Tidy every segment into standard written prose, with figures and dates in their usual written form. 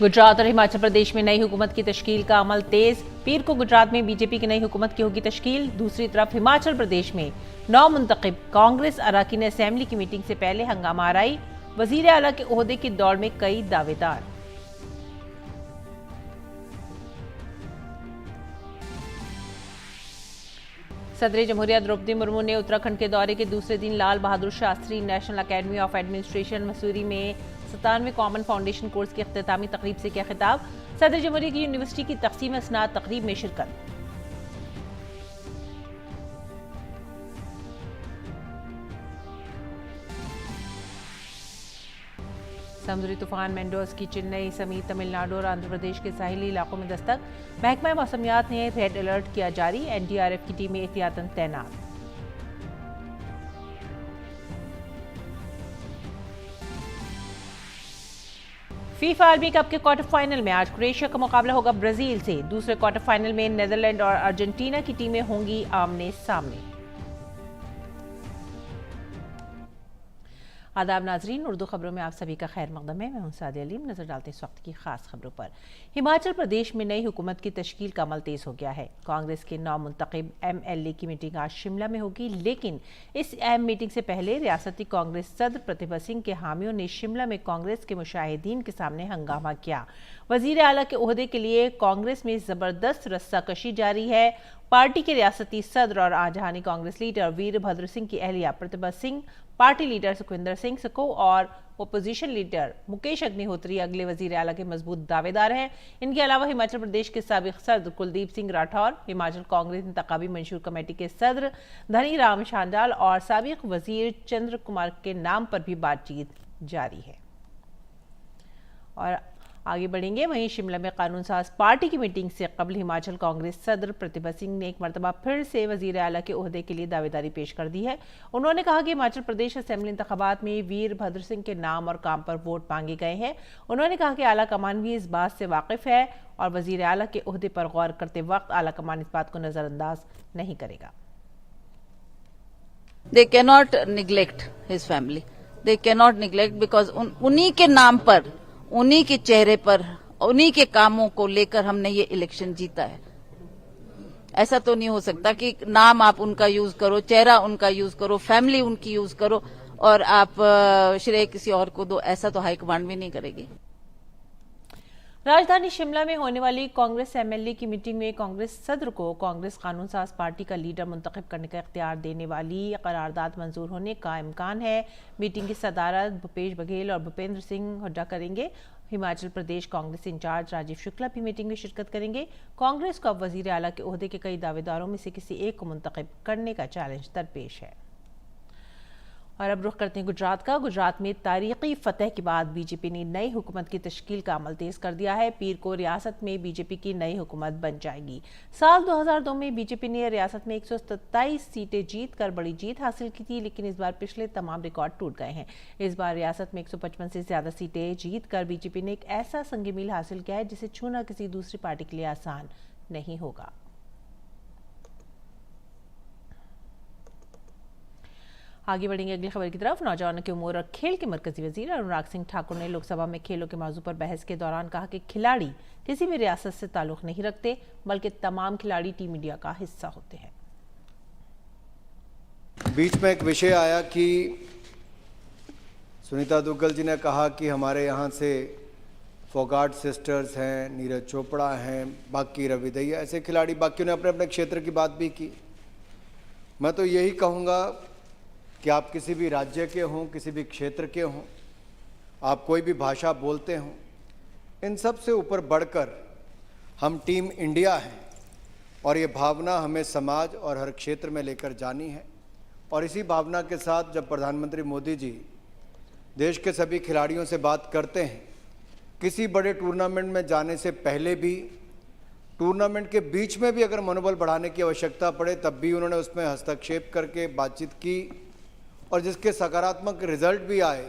गुजरात और हिमाचल प्रदेश में नई हुकूमत की तश्कील का अमल तेज। पीर को गुजरात में बीजेपी की नई हुकूमत की होगी तश्कील। दूसरी तरफ हिमाचल प्रदेश में नौ मुंतखब कांग्रेस अराकीन असेंबली की मीटिंग से पहले हंगामा आराई। वजीर आला के ओहदे की दौड़ में कई दावेदार। सदर जमहूरिया द्रौपदी मुर्मू ने उत्तराखंड के दौरे के दूसरे दिन Lal Bahadur Shastri national academy of administration Mussoorie में 97वें कॉमन फाउंडेशन कोर्स की इख्तितामी तकरीब से किया खिताब। सदर जमहूरिया की यूनिवर्सिटी की तकसीम असनाद तकरीब में शिरकत। समुद्री तूफान मेंडोस की चेन्नई समेत तमिलनाडु और आंध्र प्रदेश के साहिली इलाकों में दस्तक। महकमा मौसमियात ने रेड अलर्ट किया जारी। एनडीआरएफ की टीमें एहतियातन तैनात। फीफा आर्मी कप के क्वार्टर फाइनल में आज क्रोएशिया का मुकाबला होगा ब्राजील से। दूसरे क्वार्टर फाइनल में नीदरलैंड और अर्जेंटीना की टीमें होंगी आमने सामने। आदाब नाजरीन, उर्दू खबरों में आप सभी का खैर मकदम है। मैं हूं सादिया अलीम। नजर डालते हैं इस वक्त की खास खबरों पर। हिमाचल प्रदेश में नई हुकूमत की तश्कील का अमल तेज हो गया है। कांग्रेस के नौ मुंतखब एमएलए की मीटिंग आज शिमला में होगी, लेकिन इस अहम मीटिंग से पहले रियासती कांग्रेस सदर प्रतिभा सिंह के हामियों ने शिमला में कांग्रेस के मुशाहिदीन के सामने हंगामा किया। वजीर आला के ओहदे के लिए कांग्रेस में जबरदस्त रस्साकशी जारी है। पार्टी के रियासती सदर और आजहानी कांग्रेस लीडर वीरभद्र सिंह की अहलिया प्रतिभा सिंह, पार्टी लीडर सुखविंदर सिंह सुक्खू और ओपोजिशन लीडर मुकेश अग्निहोत्री अगले वजीर आला के मजबूत दावेदार हैं। इनके अलावा हिमाचल प्रदेश के साबिक सदर कुलदीप सिंह राठौर, हिमाचल कांग्रेस इंतखाबी मंशूर कमेटी के सदर धनी राम शांडाल और साबिक वजीर चंद्र कुमार के नाम पर भी बातचीत जारी है। और आगे बढ़ेंगे। वहीं शिमला में कानून साज पार्टी की मीटिंग से कबल हिमाचल कांग्रेस सदर प्रतिभा सिंह ने एक मरतबा फिर से वजीर आला के ओहदे के लिए दावेदारी पेश कर दी है। उन्होंने कहा कि हिमाचल प्रदेश असेंबली इंतखाबात में वीरभद्र सिंह के नाम और काम पर वोट मांगे गए हैं। उन्होंने कहा कि आला कमान भी इस बात से वाकिफ है और वजीर आला के ओहदे पर गौर करते वक्त आला कमान इस बात को नजरअंदाज नहीं करेगा। They cannot neglect his family. They cannot neglect because उन्हीं के नाम पर, उन्हीं के चेहरे पर, उन्हीं के कामों को लेकर हमने ये इलेक्शन जीता है। ऐसा तो नहीं हो सकता कि नाम आप उनका यूज करो, चेहरा उनका यूज करो, फैमिली उनकी यूज करो और आप श्रेय किसी और को दो। ऐसा तो हाईकमांड भी नहीं करेगी। राजधानी शिमला में होने वाली कांग्रेस एमएलए की मीटिंग में कांग्रेस सदर को कांग्रेस कानून साज पार्टी का लीडर मुंतखब करने का इख्तियार देने वाली करारदाद मंजूर होने का इम्कान है। मीटिंग की सदारत भूपेश बघेल और भूपेंद्र सिंह हुड्डा करेंगे। हिमाचल प्रदेश कांग्रेस इंचार्ज राजीव शुक्ला भी मीटिंग में शिरकत करेंगे। कांग्रेस को अब वजीर आला के ओहदे के कई दावेदारों में से किसी एक को मुंतखब करने का चैलेंज दरपेश है। और अब रुख करते हैं गुजरात का। गुजरात में तारीखी फतह के बाद बीजेपी ने नई हुकूमत की तश्कील का अमल तेज कर दिया है। पीर को रियासत में बीजेपी की नई हुकूमत बन जाएगी। साल 2002 में बीजेपी ने रियासत में 127 सीटें जीत कर बड़ी जीत हासिल की थी, लेकिन इस बार पिछले तमाम रिकॉर्ड टूट गए हैं। इस बार रियासत में 155 से ज्यादा सीटें जीत कर बीजेपी ने एक ऐसा संग मील हासिल किया है जिसे छूना किसी दूसरी पार्टी के लिए आसान नहीं होगा। आगे बढ़ेंगे अगली खबर की तरफ। नौजवानों के उमूर और खेल के मरकजी वजीर अनुराग सिंह ठाकुर ने लोकसभा में खेलों के मौजू पर बहस के दौरान कहा कि खिलाड़ी किसी भी रियासत से ताल्लुक नहीं रखते, बल्कि तमाम खिलाड़ी टीम इंडिया का हिस्सा होते हैं। बीच में एक विषय आया कि सुनीता दुग्गल जी ने कहा कि हमारे यहाँ से फोगाट सिस्टर्स हैं, नीरज चोपड़ा हैं, बाकी रवि दहिया, ऐसे खिलाड़ी बाकियों ने अपने अपने क्षेत्र की बात भी की। मैं तो यही कहूँगा कि आप किसी भी राज्य के हों, किसी भी क्षेत्र के हों, आप कोई भी भाषा बोलते हों, इन सब से ऊपर बढ़कर हम टीम इंडिया हैं और ये भावना हमें समाज और हर क्षेत्र में लेकर जानी है। और इसी भावना के साथ जब प्रधानमंत्री मोदी जी देश के सभी खिलाड़ियों से बात करते हैं, किसी बड़े टूर्नामेंट में जाने से पहले भी, टूर्नामेंट के बीच में भी अगर मनोबल बढ़ाने की आवश्यकता पड़े तब भी उन्होंने उसमें हस्तक्षेप करके बातचीत की और जिसके सकारात्मक रिजल्ट भी आए।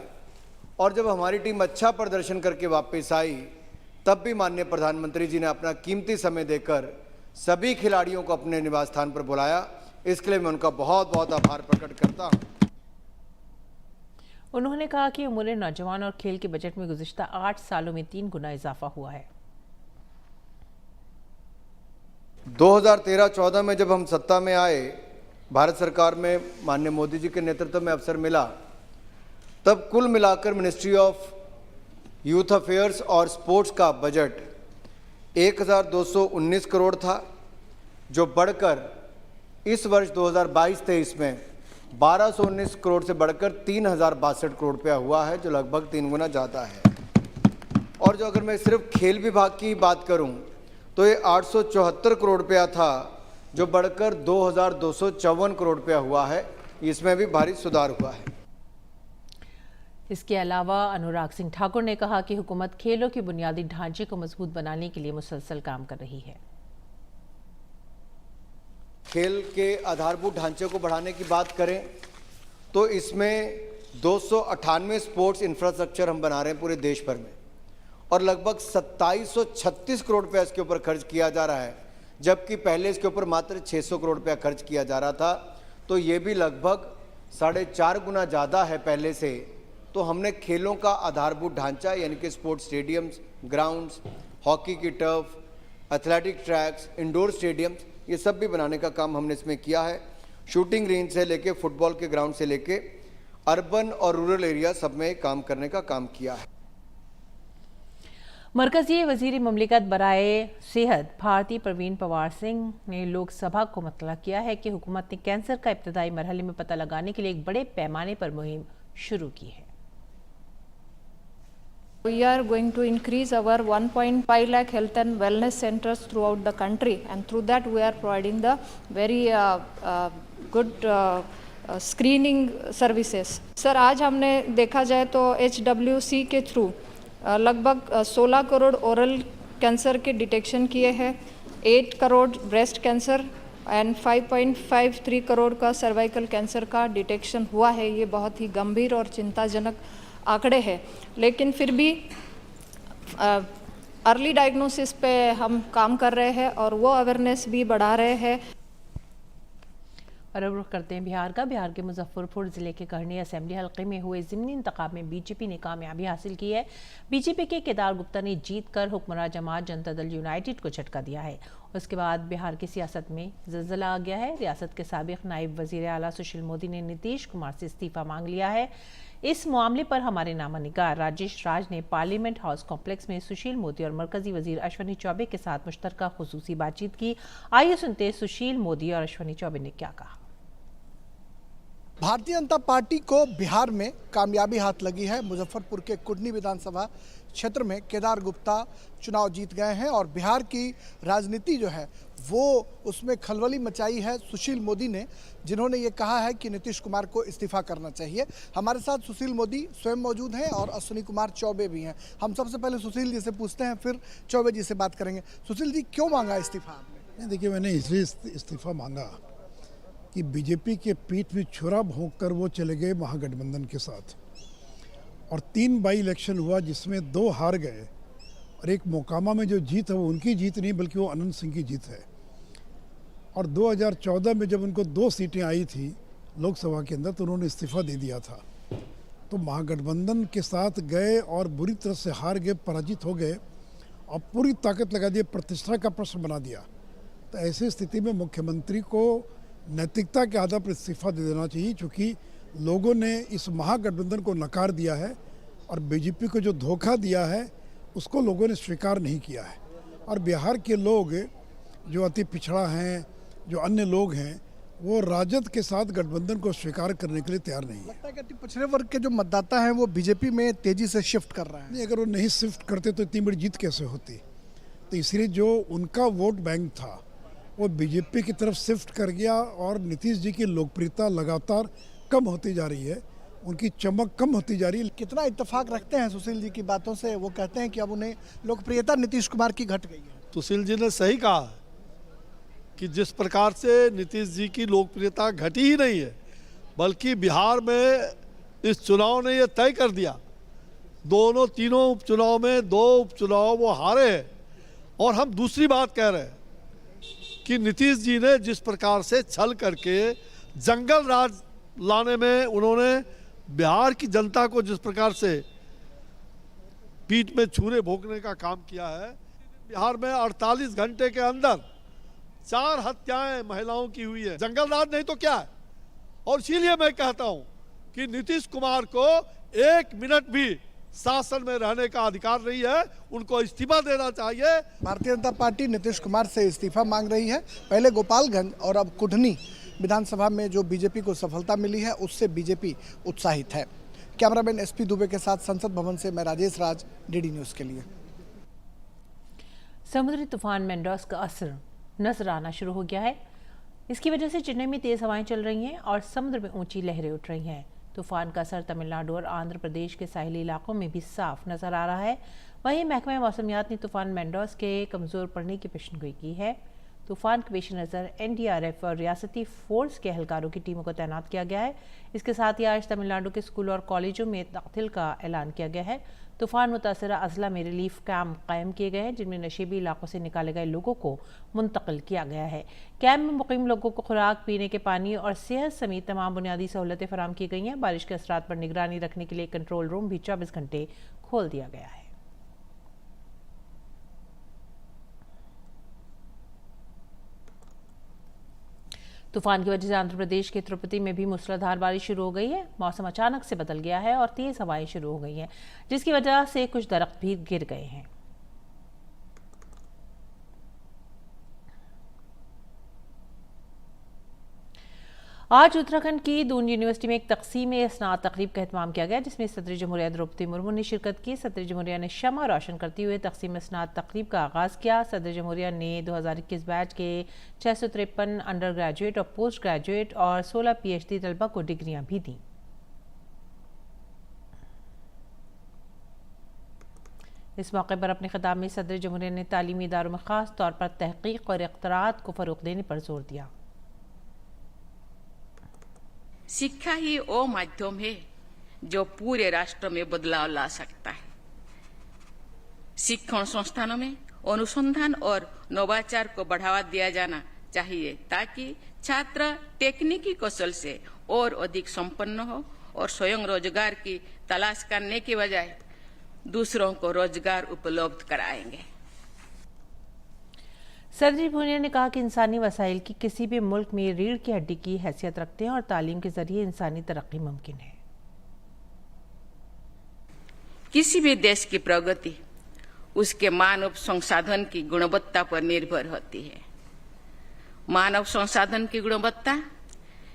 और जब हमारी टीम अच्छा प्रदर्शन करके वापस आई तब भी माननीय प्रधानमंत्री जी ने अपना कीमती समय देकर सभी खिलाड़ियों को अपने निवास स्थान पर बुलाया। इसके लिए मैं उनका बहुत बहुत आभार प्रकट करता हूं। उन्होंने कहा कि उम्र नौजवान और खेल के बजट में गुज़िश्ता 8 सालों में 3 गुना इजाफा हुआ है। 2013-14 में जब हम सत्ता में आए, भारत सरकार में माननीय मोदी जी के नेतृत्व में अवसर मिला, तब कुल मिलाकर मिनिस्ट्री ऑफ यूथ अफेयर्स और स्पोर्ट्स का बजट 1219 करोड़ था, जो बढ़कर इस वर्ष 2022-23 में 1219 करोड़ से बढ़कर 3062 करोड़ रुपया हुआ है, जो लगभग 3 गुना ज़्यादा है। और जो अगर मैं सिर्फ खेल विभाग की बात करूं, तो ये 874 करोड़ रुपया था, जो बढ़कर 2254 करोड़ रुपया हुआ है। इसमें भी भारी सुधार हुआ है। इसके अलावा अनुराग सिंह ठाकुर ने कहा कि हुकूमत खेलों के बुनियादी ढांचे को मजबूत बनाने के लिए मुसलसल काम कर रही है। खेल के आधारभूत ढांचे को बढ़ाने की बात करें तो इसमें 298 स्पोर्ट्स इंफ्रास्ट्रक्चर हम बना रहे हैं पूरे देश भर में, और लगभग 2736 करोड़ रुपया इसके ऊपर खर्च किया जा रहा है, जबकि पहले इसके ऊपर मात्र 600 करोड़ रुपया खर्च किया जा रहा था। तो ये भी लगभग 4.5 गुना ज़्यादा है पहले से। तो हमने खेलों का आधारभूत ढांचा यानी कि स्पोर्ट्स स्टेडियम्स, ग्राउंड्स, हॉकी की turf, athletic tracks, indoor stadiums, ये सब भी बनाने का काम हमने इसमें किया है। शूटिंग रेंज से लेके फुटबॉल के ग्राउंड से लेके अर्बन और रूरल एरिया सब में काम करने का काम किया है। मरकजी वजीर ममलिकत बराए सेहत भारती प्रवीण पवार सिंह ने लोकसभा को मतला किया है कि हुकूमत ने कैंसर का इब्तदाई मरहले में पता लगाने के लिए एक बड़े पैमाने पर मुहिम शुरू की है। We are going to increase our 1.5 lakh health and wellness centers throughout the country, and through that we are providing the very good screening services. Sir, आज हमने देखा जाए तो HWC के थ्रू लगभग 16 करोड़ ओरल कैंसर के डिटेक्शन किए हैं, 8 crore breast cancer and 5.53 crore का सर्वाइकल कैंसर का डिटेक्शन हुआ है। ये बहुत ही गंभीर और चिंताजनक आंकड़े हैं, लेकिन फिर भी अर्ली डायग्नोसिस पे हम काम कर रहे हैं और वो अवेयरनेस भी बढ़ा रहे हैं। और अब रुख करते हैं बिहार का। बिहार के मुजफ्फरपुर जिले के करनी असेंबली हल्के में हुए ज़िमनी इंतखाब में बीजेपी ने कामयाबी हासिल की है। बीजेपी के केदार गुप्ता ने जीत कर हुक्मरान जमात जनता दल यूनाइटेड को झटका दिया है। उसके बाद बिहार की सियासत में ज़लज़ला आ गया है। रियासत के साबिक नायब वज़ीर आला सुशील मोदी ने नीतीश कुमार से इस्तीफ़ा मांग लिया है। इस मामले पर हमारे नामानिगार राजेश राज ने पार्लियामेंट हाउस कॉम्प्लेक्स में सुशील मोदी और मरकजी वजीर अश्वनी चौबे के साथ मुश्तरका खुसूसी बातचीत की। आइए सुनते सुशील मोदी और अश्वनी चौबे ने क्या कहा। भारतीय जनता पार्टी को बिहार में कामयाबी हाथ लगी है। मुजफ्फरपुर के कुडनी विधानसभा क्षेत्र में केदार गुप्ता चुनाव जीत गए हैं और बिहार की राजनीति जो है वो उसमें खलबली मचाई है सुशील मोदी ने, जिन्होंने ये कहा है कि नीतीश कुमार को इस्तीफा करना चाहिए। हमारे साथ सुशील मोदी स्वयं मौजूद हैं और अश्वनी कुमार चौबे भी हैं। हम सबसे पहले सुशील जी से पूछते हैं, फिर चौबे जी से बात करेंगे। सुशील जी, क्यों मांगा इस्तीफा आपने? देखिए, मैंने इसलिए इस्तीफा मांगा कि बीजेपी के पीठ में छुरा भोंक कर वो चले गए महागठबंधन के साथ, और 3 बाई इलेक्शन हुआ जिसमें 2 हार गए, और एक मोकामा में जो जीत है वो उनकी जीत नहीं बल्कि वो अनंत सिंह की जीत है। और 2014 में जब उनको 2 सीटें आई थी लोकसभा के अंदर तो उन्होंने इस्तीफा दे दिया था। तो महागठबंधन के साथ गए और बुरी तरह से हार गए, पराजित हो गए और पूरी ताकत लगा दी, प्रतिष्ठा का प्रश्न बना दिया। तो ऐसी स्थिति में मुख्यमंत्री को नैतिकता के आधार पर इस्तीफा दे देना चाहिए, क्योंकि लोगों ने इस महागठबंधन को नकार दिया है और बीजेपी को जो धोखा दिया है उसको लोगों ने स्वीकार नहीं किया है। और बिहार के लोग जो अति पिछड़ा हैं, जो अन्य लोग हैं, वो राजद के साथ गठबंधन को स्वीकार करने के लिए तैयार नहीं है। लगता है कि अति पिछड़े वर्ग के जो मतदाता हैं वो बीजेपी में तेजी से शिफ्ट कर रहे हैं। नहीं, अगर वो नहीं शिफ्ट करते तो इतनी बड़ी जीत कैसे होती। तो इसलिए जो उनका वोट बैंक था वो बीजेपी की तरफ शिफ्ट कर गया और नीतीश जी की लोकप्रियता लगातार कम होती जा रही है, उनकी चमक कम होती जा रही है। कितना इत्तेफाक रखते हैं सुशील जी की बातों से? वो कहते हैं कि अब उन्हें लोकप्रियता नीतीश कुमार की घट गई है। सुशील जी ने सही कहा कि जिस प्रकार से नीतीश जी की लोकप्रियता घटी ही नहीं है, बल्कि बिहार में इस चुनाव ने यह तय कर दिया, तीनों उपचुनाव में 2 उपचुनाव वो हारे हैं। और हम दूसरी बात कह रहे हैं कि नीतीश जी ने जिस प्रकार से छल करके जंगल राज लाने में उन्होंने बिहार की जनता को जिस प्रकार से पीठ में छुरे भोंकने का काम किया है, बिहार में 48 घंटे के अंदर 4 हत्याएं महिलाओं की हुई है। जंगल राज नहीं तो क्या है। और इसीलिए मैं कहता हूं कि नीतीश कुमार को 1 मिनट भी शासन में रहने का अधिकार नहीं है, उनको इस्तीफा देना चाहिए। भारतीय जनता पार्टी नीतीश कुमार से इस्तीफा मांग रही है। पहले गोपालगंज और अब कुढ़नी विधानसभा में जो बीजेपी को सफलता मिली है उससे बीजेपी उत्साहित है। कैमरामैन एसपी दुबे के साथ संसद भवन से मैं राजेश राज, डीडी न्यूज़ के लिए। समुद्री तूफान मेंडोस का असर नजर आना शुरू हो गया है। इसकी वजह से चेन्नई में तेज हवाएं चल रही हैं और समुद्र में ऊंची लहरें उठ रही हैं। तूफान का असर तमिलनाडु और आंध्र प्रदेश के साहिली इलाकों में भी साफ नजर आ रहा है। वहीं महकमा मौसमियात ने तूफान मेंडोस के कमजोर पड़ने की पेशेनगोई की है। तूफान के पेश नज़र एनडीआरएफ और रियासती फोर्स के एहलकारों की टीमों को तैनात किया गया है। इसके साथ ही आज तमिलनाडु के स्कूल और कॉलेजों में तातील का ऐलान किया गया है। तूफान मुतासरा अजला में रिलीफ कैंप कायम किए गए हैं, जिनमें नशीबी इलाकों से निकाले गए लोगों को मुंतकिल किया गया है। कैंप में मुकीम लोगों को खुराक, पीने के पानी और सेहत समेत तमाम बुनियादी सहूलतें फराहम की गई हैं। बारिश के असरात पर निगरानी रखने के लिए कंट्रोल रूम भी 24 घंटे खोल दिया गया है। तूफान की वजह से आंध्र प्रदेश के तिरुपति में भी मूसलाधार बारिश शुरू हो गई है। मौसम अचानक से बदल गया है और तेज हवाएं शुरू हो गई हैं, जिसकी वजह से कुछ दरख्त भी गिर गए हैं। आज उत्तराखंड की दून यूनिवर्सिटी में एक तक़सीम-ए-स्नात तकरीब का एहतमाम किया गया, जिसमें सदर जमहूरिया द्रौपदी मुर्मू ने शिरकत की। सदर जमहूरिया ने शम्मा रोशन करते हुए तक़सीम-ए-स्नात तकरीब का आगाज़ किया। सदर जमहूरिया ने 2021 बैच के 653 अंडर ग्रेजुएट और पोस्ट ग्रेजुएट और 16 PhD तलबा को डिग्रियां भी दी। इस मौके पर अपने खिताब में सदर जमहूरिया ने तालीमी इदारों में ख़ास तौर पर तहक़ीक़ और इख्तराअत को फ़रोग़ देने पर जोर दिया। शिक्षा ही वो माध्यम है जो पूरे राष्ट्र में बदलाव ला सकता है। शिक्षण संस्थानों में अनुसंधान और नवाचार को बढ़ावा दिया जाना चाहिए, ताकि छात्र तकनीकी कौशल से और अधिक संपन्न हो और स्वयं रोजगार की तलाश करने के बजाय दूसरों को रोजगार उपलब्ध कराएंगे। सदर जमहूरिया ने कहा कि इंसानी वसाइल की किसी भी मुल्क में रीढ़ की हड्डी की हैसियत रखते हैं और तालीम के जरिए इंसानी तरक्की मुमकिन है। किसी भी देश की प्रगति उसके मानव संसाधन की गुणवत्ता पर निर्भर होती है। मानव संसाधन की गुणवत्ता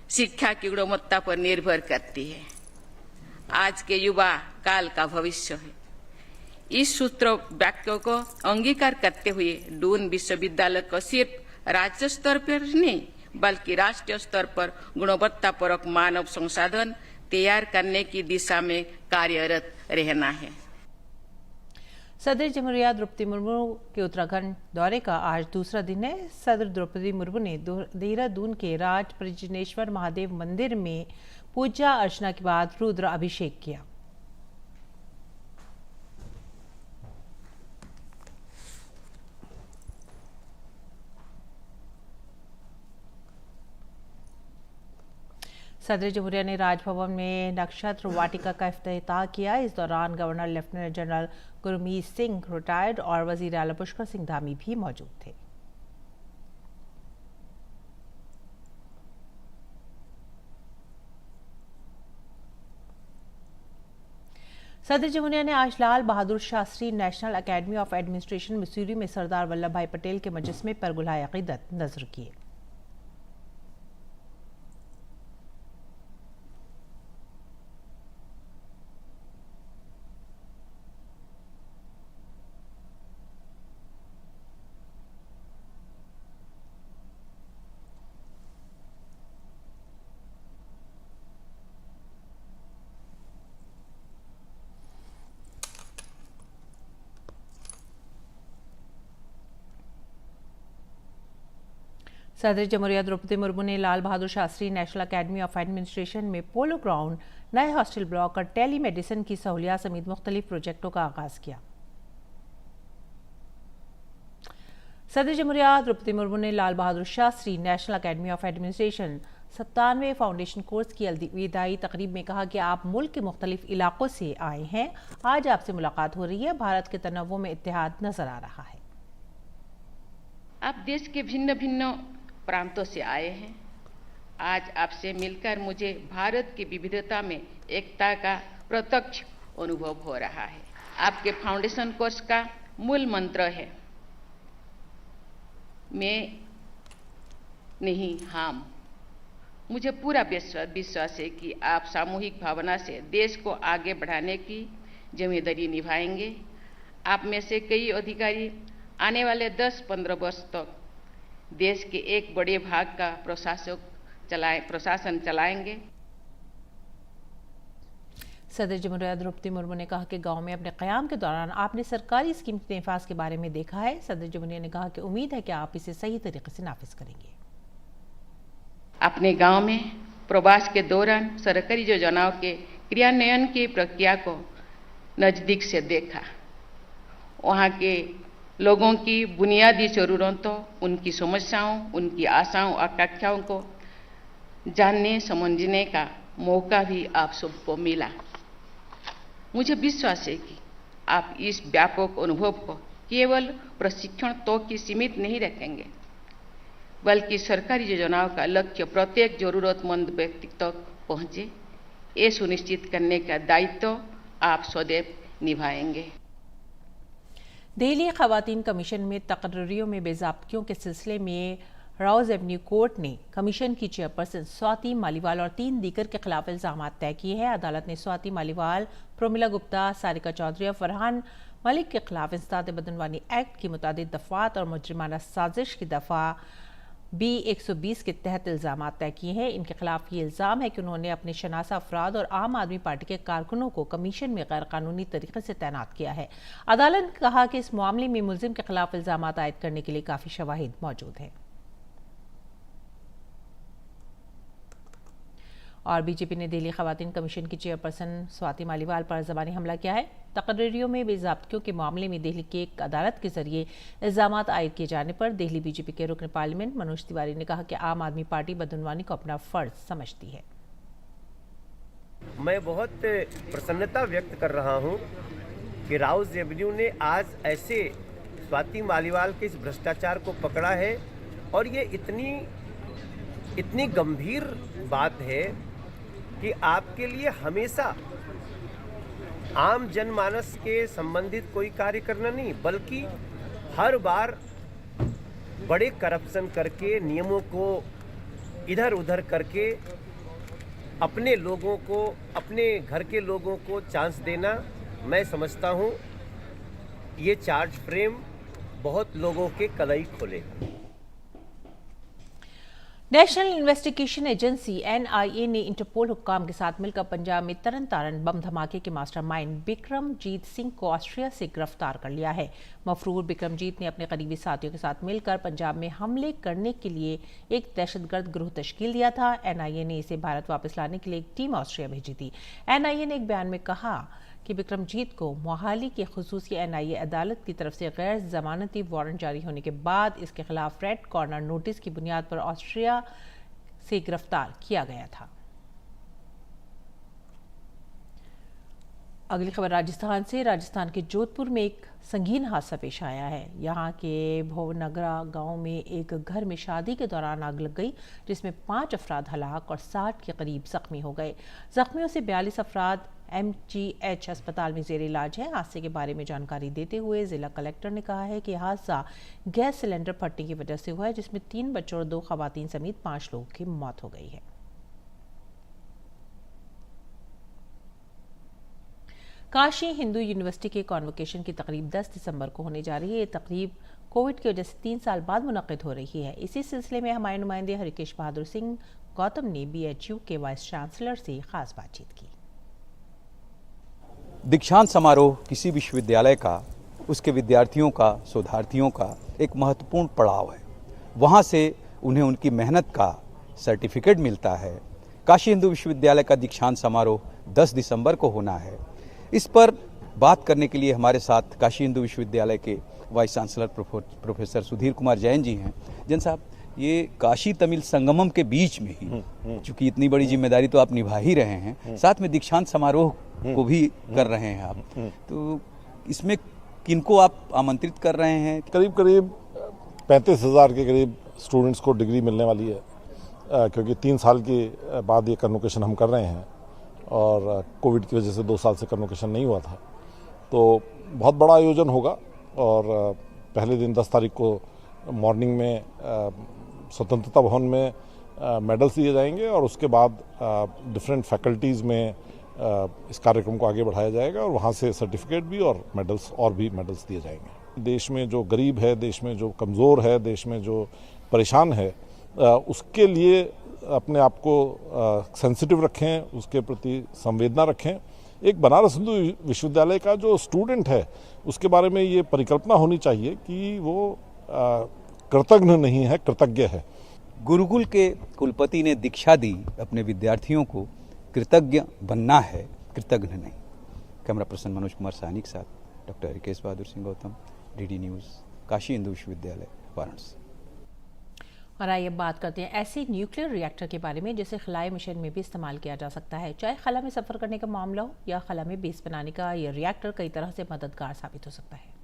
शिक्षा की गुणवत्ता पर निर्भर करती है। आज के युवा काल का भविष्य है। इस सूत्र वाक्य को अंगीकार करते हुए दून विश्वविद्यालय को सिर्फ राज्य स्तर पर नहीं बल्कि राष्ट्रीय स्तर पर गुणवत्तापूर्वक मानव संसाधन तैयार करने की दिशा में कार्यरत रहना है। सदर जमहूरिया द्रौपदी मुर्मू के उत्तराखंड दौरे का आज दूसरा दिन है। सदर द्रौपदी मुर्मू ने देहरादून के राज परिजनेश्वर महादेव मंदिर में पूजा अर्चना के बाद रुद्र अभिषेक किया। सदर जमहूरिया ने राजभवन में नक्षत्र वाटिका का इफ्तिताह किया। इस दौरान governor lieutenant general Gurmeet Singh retired और वजीर आला पुष्कर सिंह धामी भी मौजूद थे। सदर जमहूरिया ने आज Lal Bahadur Shastri national academy of administration Mussoorie में सरदार वल्लभ भाई पटेल के मुजस्समे पर गुलाए अक़ीदत नजर किए। सदर जमहूरिया द्रौपदी मुर्मू ने Lal Bahadur Shastri national academy of administration में पोलो ग्राउंड, नए हॉस्टल ब्लॉक और टेली मेडिसिन की सहूलियात समेत मुख्तलिफ प्रोजेक्टों का आगाज़ किया। सदर जमहूरिया द्रौपदी मुर्मू ने Lal Bahadur Shastri national academy of administration 97वें फाउंडेशन कोर्स की अलविदाई तकरीब में कहा कि आप मुल्क के मुख्तलिफ इलाकों से आए हैं। आज आपसे मुलाकात हो रही है। भारत के तनव्वुर में इत्तेहाद नजर आ रहा है। आप देश के भिन्न भिन्न प्रांतों से आए हैं। आज आपसे मिलकर मुझे भारत की विविधता में एकता का प्रत्यक्ष अनुभव हो रहा है। आपके फाउंडेशन कोर्स का मूल मंत्र है मैं नहीं हम। मुझे पूरा विश्वास है कि आप सामूहिक भावना से देश को आगे बढ़ाने की जिम्मेदारी निभाएंगे। आप में से कई अधिकारी आने वाले 10-15 वर्ष तक देश के एक बड़े भाग का प्रशासन चलाएंगे। सदर जमहूरिया द्रौपदी मुर्मू ने कहा कि गांव में अपने क़याम के दौरान आपने सरकारी स्कीम के नफाज के बारे में देखा है। सदर जमहूरिया ने कहा कि उम्मीद है कि आप इसे सही तरीके से नाफिज करेंगे। अपने गांव में प्रवास के दौरान सरकारी योजनाओं के क्रियान्वयन की प्रक्रिया को नज़दीक से देखा। वहां के लोगों की बुनियादी ज़रूरतों, उनकी समस्याओं, उनकी आशाओं, आकांक्षाओं को जानने समझने का मौका भी आप सबको मिला। मुझे विश्वास है कि आप इस व्यापक अनुभव को केवल प्रशिक्षण तक सीमित नहीं रखेंगे, बल्कि सरकारी योजनाओं का लक्ष्य प्रत्येक जरूरतमंद व्यक्ति तक पहुंचे, ये सुनिश्चित करने का दायित्व आप सदैव निभाएंगे। दिल्ली खवातीन कमीशन में तकर्रियों में बेज़ाब्तियों के सिलसिले में राउज एवेन्यू कोर्ट ने कमीशन की चेयरपर्सन स्वाति मालीवाल और 3 दीगर के खिलाफ इल्जामात तय किए हैं। अदालत ने स्वाति मालीवाल, प्रोमिला गुप्ता, सारिका चौधरी और फरहान मलिक के खिलाफ इंसदाद बदनवानी एक्ट की मुतादिद दफात और मुजरिमाना साजिश की दफा B-120 के तहत इल्जामात तय किए हैं। इनके खिलाफ ये इल्ज़ाम है कि उन्होंने अपने शनासा अफराद और आम आदमी पार्टी के कारकुनों को कमीशन में गैर कानूनी तरीके से तैनात किया है। अदालत ने कहा कि इस मामले में मुलजिम के खिलाफ इल्जामात आयद करने के लिए काफ़ी शवाहिद मौजूद हैं। और बीजेपी ने दिल्ली खवातीन कमीशन की चेयरपर्सन स्वाति मालीवाल पर ज़बानी हमला किया है। तकर्रियों में बेज़ाब्तियों के मामले में दिल्ली की एक अदालत के जरिए इल्ज़ामात आयद किए जाने पर दिल्ली बीजेपी के रुकन पार्लियामेंट मनोज तिवारी ने कहा कि आम आदमी पार्टी बदनवानी को अपना फर्ज समझती है। मैं बहुत प्रसन्नता व्यक्त कर रहा हूं कि राउज एवेन्यू ने आज ऐसे स्वाति मालीवाल के इस भ्रष्टाचार को पकड़ा है और ये इतनी गंभीर बात है कि आपके लिए हमेशा आम जनमानस के संबंधित कोई कार्य करना नहीं, बल्कि हर बार बड़े करप्शन करके, नियमों को इधर उधर करके अपने लोगों को, अपने घर के लोगों को चांस देना, मैं समझता हूं ये चार्ज फ्रेम बहुत लोगों के कलाई खोलेगा। नेशनल इन्वेस्टिगेशन एजेंसी NIA ने इंटरपोल हुक्काम के साथ मिलकर पंजाब में तरन तारन बम धमाके के मास्टरमाइंड बिक्रमजीत सिंह को ऑस्ट्रिया से गिरफ्तार कर लिया है। मफरूर बिक्रमजीत ने अपने करीबी साथियों के साथ मिलकर पंजाब में हमले करने के लिए एक दहशतगर्द ग्रुप तश्कील दिया था। NIA ने इसे भारत वापस लाने के लिए एक टीम ऑस्ट्रिया भेजी थी। NIA ने एक बयान में कहा कि बिक्रमजीत को मोहाली की खुसूसी NIA अदालत की तरफ से गैर जमानती वारंट जारी होने के बाद इसके खिलाफ रेड कॉर्नर नोटिस की बुनियाद पर ऑस्ट्रिया से गिरफ्तार किया गया था। अगली खबर राजस्थान से। राजस्थान के जोधपुर में एक संगीन हादसा पेश आया है। यहाँ के भोवनगरा गांव में एक घर में शादी के दौरान आग लग गई, जिसमें 5 अफराद हलाक और 60 के करीब जख्मी हो गए। जख्मियों से 42 अफराद MGH अस्पताल में जेर इलाज है। हादसे के बारे में जानकारी देते हुए जिला कलेक्टर ने कहा है कि हादसा गैस सिलेंडर फटने की वजह से हुआ है, जिसमें 3 बच्चों और 2 खवातीन समेत 5 लोगों की मौत हो गई है। काशी हिंदू यूनिवर्सिटी के कॉन्वोकेशन की तकरीब 10 दिसंबर को होने जा रही है। ये तकरीब कोविड की वजह से 3 साल बाद मुनक़िद हो रही है। इसी सिलसिले में हमारे नुमाइंदे हरिकेश बहादुर सिंह गौतम ने BHU के वाइस चांसलर से खास बातचीत की। दीक्षांत समारोह किसी विश्वविद्यालय का, उसके विद्यार्थियों का, शोधार्थियों का एक महत्वपूर्ण पड़ाव है। वहाँ से उन्हें उनकी मेहनत का सर्टिफिकेट मिलता है। काशी हिंदू विश्वविद्यालय का दीक्षांत समारोह 10 दिसंबर को होना है। इस पर बात करने के लिए हमारे साथ काशी हिंदू विश्वविद्यालय के vice chancellor professor Sudhir Kumar Jain ji हैं। जैन साहब, ये काशी तमिल संगमम के बीच में ही, चूंकि इतनी बड़ी जिम्मेदारी तो आप निभा ही रहे हैं, साथ में दीक्षांत समारोह को भी कर रहे हैं आप, तो इसमें किनको आप आमंत्रित कर रहे हैं? करीब करीब 35,000 के करीब स्टूडेंट्स को डिग्री मिलने वाली है, क्योंकि 3 साल के बाद ये कन्वोकेशन हम कर रहे हैं और कोविड की वजह से 2 साल से कन्वोकेशन नहीं हुआ था। तो बहुत बड़ा आयोजन होगा और पहले दिन 10 तारीख को मॉर्निंग में स्वतंत्रता भवन में मेडल्स दिए जाएंगे और उसके बाद डिफरेंट फैकल्टीज़ में इस कार्यक्रम को आगे बढ़ाया जाएगा और वहाँ से सर्टिफिकेट भी और मेडल्स दिए जाएंगे। देश में जो गरीब है, देश में जो कमज़ोर है, देश में जो परेशान है, उसके लिए अपने आप को सेंसिटिव रखें, उसके प्रति संवेदना रखें। एक बनारस हिंदू विश्वविद्यालय का जो स्टूडेंट है उसके बारे में ये परिकल्पना होनी चाहिए कि वो कृतज्ञ नहीं है, कृतज्ञ है। गुरुकुल के कुलपति ने दीक्षा दी अपने विद्यार्थियों को, कृतज्ञ बनना है, कृतज्ञ नहीं। कैमरा पर्सन मनोज कुमार साहनी के साथ doctor Rikesh Bahadur Singh Gautam, DD news, Kashi Hindu विश्वविद्यालय, वाराणसी। और आइए बात करते हैं ऐसी न्यूक्लियर रिएक्टर के बारे में जिसे खलाई मिशन में भी इस्तेमाल किया जा सकता है। चाहे खला में सफ़र करने का मामला हो या खला में बेस बनाने का, यह रिएक्टर कई तरह से मददगार साबित हो सकता है।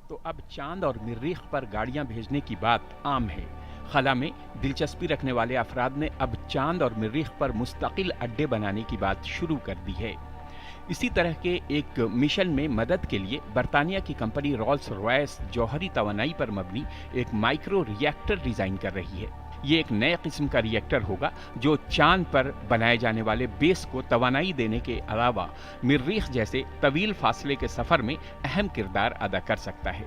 तो अब चांद और मरीख पर गाड़ियां भेजने की बात आम है। खला में दिलचस्पी रखने वाले अफराद ने अब चांद और मरीख पर मुस्तकिल अड्डे बनाने की बात शुरू कर दी है। इसी तरह के एक मिशन में मदद के लिए बर्तानिया की कंपनी रॉल्स रॉयस जौहरी तवानाई पर मबनी एक माइक्रो रिएक्टर डिजाइन कर रही है। ये एक नए किस्म का रिएक्टर होगा जो चांद पर बनाए जाने वाले बेस को तवानाई देने के अलावा मरीख जैसे तवील फासले के सफर में अहम किरदार अदा कर सकता है।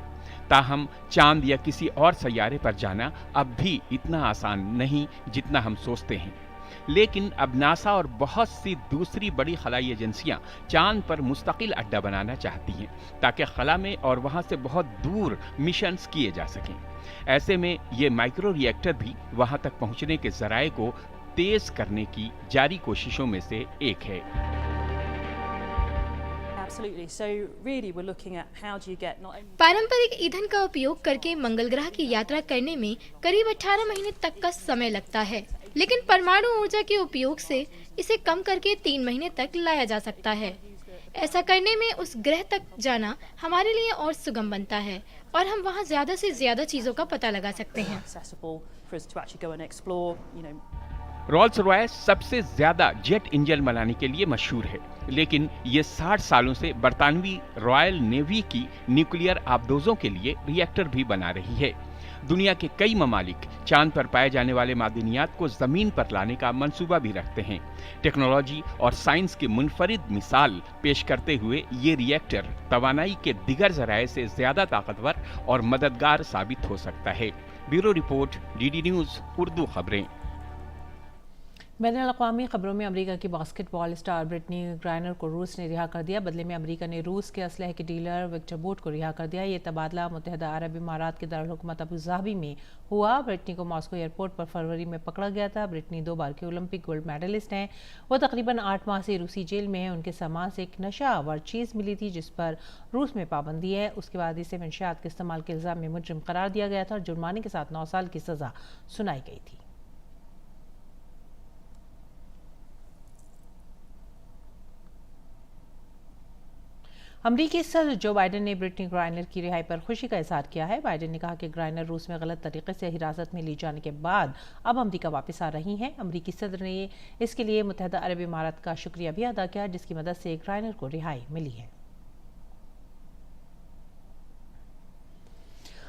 ताहम चांद या किसी और सैयारे पर जाना अब भी इतना आसान नहीं जितना हम सोचते हैं, लेकिन अब नासा और बहुत सी दूसरी बड़ी खलाई एजेंसियां चांद पर मुस्तकिल अड्डा बनाना चाहती हैं ताकि खला में और वहां से बहुत दूर मिशंस किए जा सकें। ऐसे में ये माइक्रो रिएक्टर भी वहां तक पहुंचने के जराये को तेज करने की जारी कोशिशों में से एक है। पारंपरिक ईंधन का उपयोग करके मंगल ग्रह की यात्रा करने में करीब 18 महीने तक का समय लगता है, लेकिन परमाणु ऊर्जा के उपयोग से इसे कम करके 3 महीने तक लाया जा सकता है। ऐसा करने में उस ग्रह तक जाना हमारे लिए और सुगम बनता है और हम वहां ज्यादा से ज्यादा चीजों का पता लगा सकते हैं। रॉल्स रॉयस सबसे ज्यादा जेट इंजन बनाने के लिए मशहूर है, लेकिन ये 60 सालों से बरतानवी रॉयल नेवी की न्यूक्लियर आबदोजों के लिए रिएक्टर भी बना रही है। दुनिया के कई ममालिक चांद पर पाए जाने वाले मादनियात को जमीन पर लाने का मंसूबा भी रखते हैं। टेक्नोलॉजी और साइंस की मुनफरिद मिसाल पेश करते हुए ये रिएक्टर तवानाई के दिगर जराये से ज्यादा ताकतवर और मददगार साबित हो सकता है। Bureau report, DD news Urdu खबरें। बैनुल-अक़वामी खबरों में अमेरिका की बास्केटबॉल स्टार ब्रिटनी ग्राइनर को रूस ने रिहा कर दिया। बदले में अमेरिका ने रूस के असलहे के डीलर विक्टर बोट को रिहा कर दिया। ये तबादला मुत्तहिदा अरब इमारात के दारुल-हुकूमत अबू धाबी में हुआ। ब्रिटनी को मॉस्को एयरपोर्ट पर फरवरी में पकड़ा गया था। ब्रिटनी 2 बार की ओलंपिक गोल्ड मेडलिस्ट हैं। वो तकरीबन 8 माह से रूसी जेल में है। उनके सामान से एक नशा आवर चीज़ मिली थी जिस पर रूस में पाबंदी है। उसके बाद इसे मंशियात के इस्तेमाल के इल्ज़ाम में मुजरिम करार दिया गया था और जुर्माने के साथ 9 साल की सज़ा सुनाई गई थी। अमरीकी सदर जो बाइडेन ने ब्रिटनी ग्राइनर की रिहाई पर खुशी का इजहार किया है। बाइडेन ने कहा कि ग्राइनर रूस में गलत तरीके से हिरासत में ली जाने के बाद अब अमरीका वापस आ रही हैं। अमरीकी सदर ने इसके लिए मुत्तहिदा अरब इमारात का शुक्रिया भी अदा किया जिसकी मदद से ग्राइनर को रिहाई मिली है।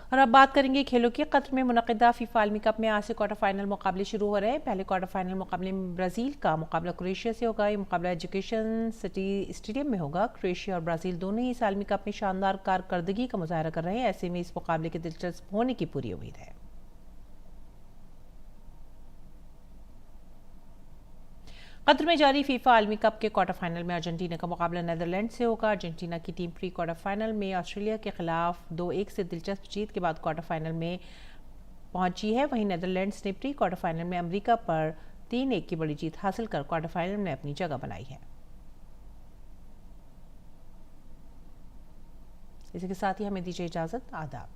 और अब बात करेंगे खेलों की। कतर में मुनक़िदा फीफा आलमी कप में आज से क्वार्टर फाइनल मुकाबले शुरू हो रहे हैं। पहले क्वार्टर फाइनल मुकाबले में ब्राज़ील का मुकाबला क्रोएशिया से होगा। ये मुकाबला एजुकेशन सिटी स्टेडियम में होगा। क्रोएशिया और ब्राज़ील दोनों ही इस आलमी कप में शानदार कारकर्दगी का मुजाहरा कर रहे हैं। ऐसे में इस मुकाबले के दिलचस्प होने की पूरी उम्मीद है। कतर में जारी फीफा आलमी कप के क्वार्टर फाइनल में अर्जेंटीना का मुकाबला नीदरलैंड से होगा। अर्जेंटीना की टीम प्री क्वार्टर फाइनल में ऑस्ट्रेलिया के खिलाफ 2-1 से दिलचस्प जीत के बाद क्वार्टर फाइनल में पहुंची है। वहीं नीदरलैंड्स ने प्री क्वार्टर फाइनल में अमेरिका पर 3-1 की बड़ी जीत हासिल कर क्वार्टर फाइनल में अपनी जगह बनाई है। इसी के साथ ही हमें दीजिए इजाजत। आदाब।